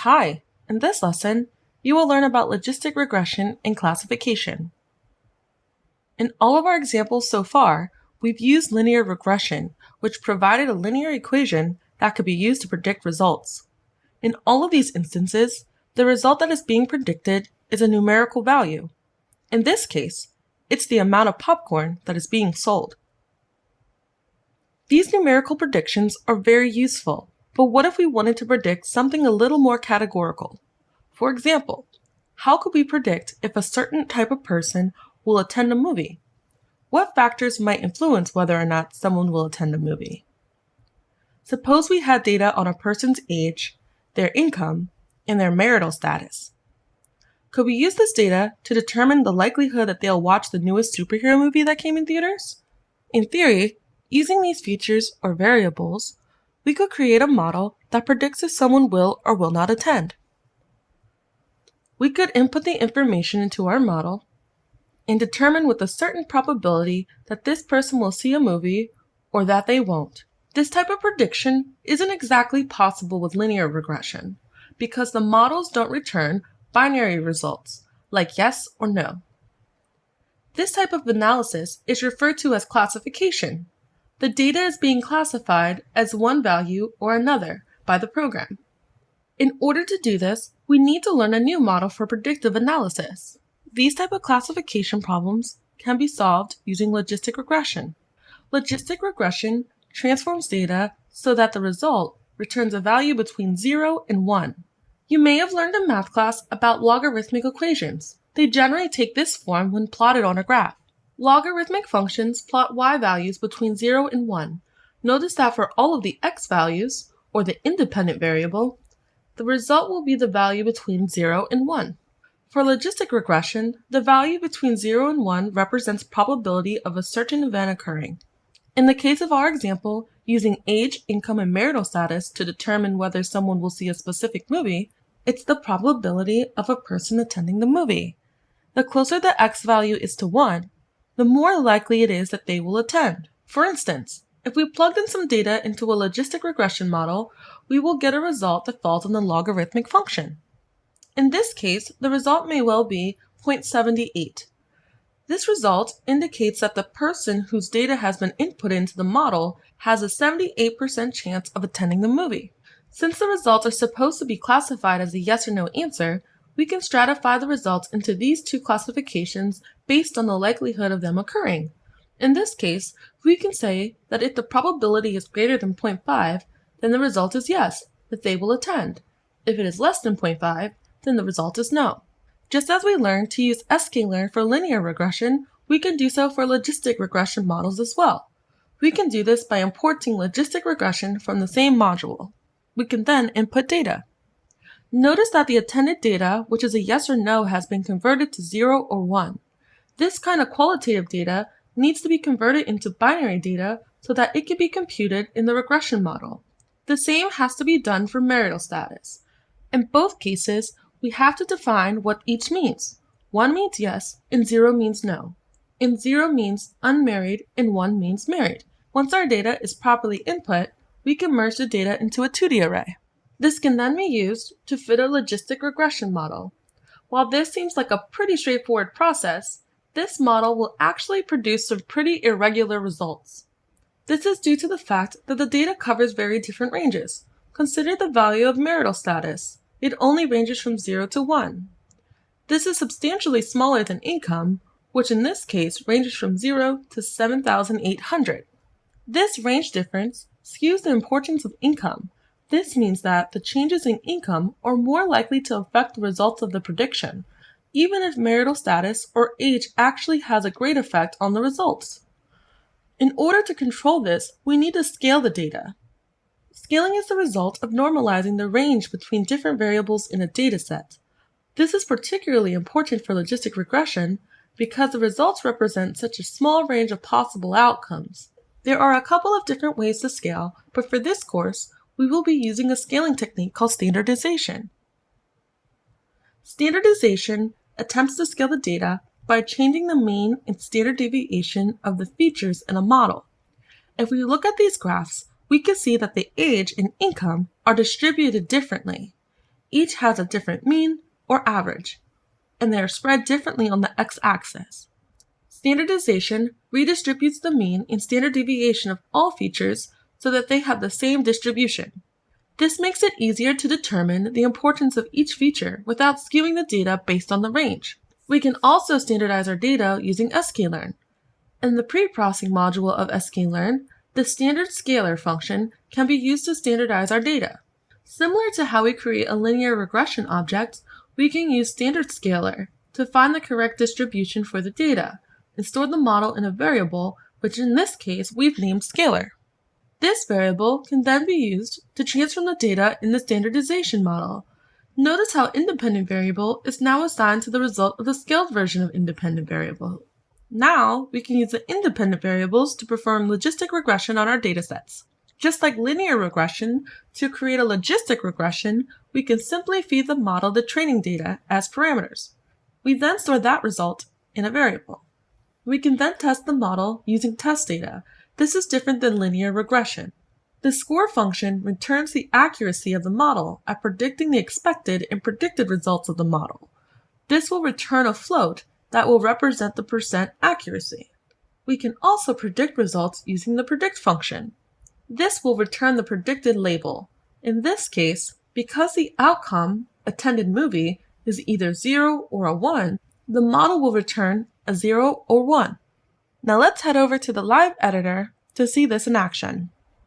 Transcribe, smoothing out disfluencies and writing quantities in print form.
Hi, in this lesson, you will learn about logistic regression and classification. In all of our examples so far, we've used linear regression, which provided a linear equation that could be used to predict results. In all of these instances, the result that is being predicted is a numerical value. In this case, it's the amount of popcorn that is being sold. These numerical predictions are very useful, but what if we wanted to predict something a little more categorical? For example, how could we predict if a certain type of person will attend a movie? What factors might influence whether or not someone will attend a movie? Suppose we had data on a person's age, their income, and their marital status. Could we use this data to determine the likelihood that they'll watch the newest superhero movie that came in theaters? In theory, using these features or variables, we could create a model that predicts if someone will or will not attend. We could input the information into our model and determine with a certain probability that this person will see a movie or that they won't. This type of prediction isn't exactly possible with linear regression because the models don't return binary results like yes or no. This type of analysis is referred to as classification. The data is being classified as one value or another by the program. In order to do this, we need to learn a new model for predictive analysis. These type of classification problems can be solved using logistic regression. Logistic regression transforms data so that the result returns a value between 0 and 1. You may have learned in math class about logarithmic equations. They generally take this form when plotted on a graph. Logarithmic functions plot y values between 0 and 1. Notice that for all of the x values, or the independent variable, the result will be the value between 0 and 1. For logistic regression, the value between 0 and 1 represents probability of a certain event occurring. In the case of our example, using age, income, and marital status to determine whether someone will see a specific movie, it's the probability of a person attending the movie. The closer the x value is to 1, the more likely it is that they will attend. For instance, if we plugged in some data into a logistic regression model, we will get a result that falls on the logarithmic function. In this case, the result may well be 0.78. This result indicates that the person whose data has been input into the model has a 78% chance of attending the movie. Since the results are supposed to be classified as a yes or no answer, we can stratify the results into these two classifications based on the likelihood of them occurring. In this case, we can say that if the probability is greater than 0.5, then the result is yes, that they will attend. If it is less than 0.5, then the result is no. Just as we learned to use Sklearn for linear regression, we can do so for logistic regression models as well. We can do this by importing logistic regression from the same module. We can then input data. Notice that the attended data, which is a yes or no, has been converted to 0 or 1. This kind of qualitative data needs to be converted into binary data so that it can be computed in the regression model. The same has to be done for marital status. In both cases, we have to define what each means. 1 means yes, and 0 means no. And 0 means unmarried, and 1 means married. Once our data is properly input, we can merge the data into a 2D array. This can then be used to fit a logistic regression model. While this seems like a pretty straightforward process, this model will actually produce some pretty irregular results. This is due to the fact that the data covers very different ranges. Consider the value of marital status. It only ranges from 0 to 1. This is substantially smaller than income, which in this case ranges from 0 to 7,800. This range difference skews the importance of income. This means that the changes in income are more likely to affect the results of the prediction, even if marital status or age actually has a great effect on the results. In order to control this, we need to scale the data. Scaling is the result of normalizing the range between different variables in a dataset. This is particularly important for logistic regression because the results represent such a small range of possible outcomes. There are a couple of different ways to scale, but for this course, we will be using a scaling technique called standardization. Standardization attempts to scale the data by changing the mean and standard deviation of the features in a model. If we look at these graphs, we can see that the age and income are distributed differently. Each has a different mean or average, and they are spread differently on the x-axis. Standardization redistributes the mean and standard deviation of all features so that they have the same distribution. This makes it easier to determine the importance of each feature without skewing the data based on the range. We can also standardize our data using Sklearn. In the pre-processing module of Sklearn, the standard scalar function can be used to standardize our data. Similar to how we create a linear regression object, we can use standard scalar to find the correct distribution for the data and store the model in a variable, which in this case we've named scalar. This variable can then be used to transform the data in the standardization model. Notice how independent variable is now assigned to the result of the scaled version of independent variable. Now, we can use the independent variables to perform logistic regression on our datasets. Just like linear regression, to create a logistic regression, we can simply feed the model the training data as parameters. We then store that result in a variable. We can then test the model using test data. This is different than linear regression. The score function returns the accuracy of the model at predicting the expected and predicted results of the model. This will return a float that will represent the percent accuracy. We can also predict results using the predict function. This will return the predicted label. In this case, because the outcome, attended movie, is either 0 or a 1, the model will return a 0 or 1. Now let's head over to the live editor to see this in action.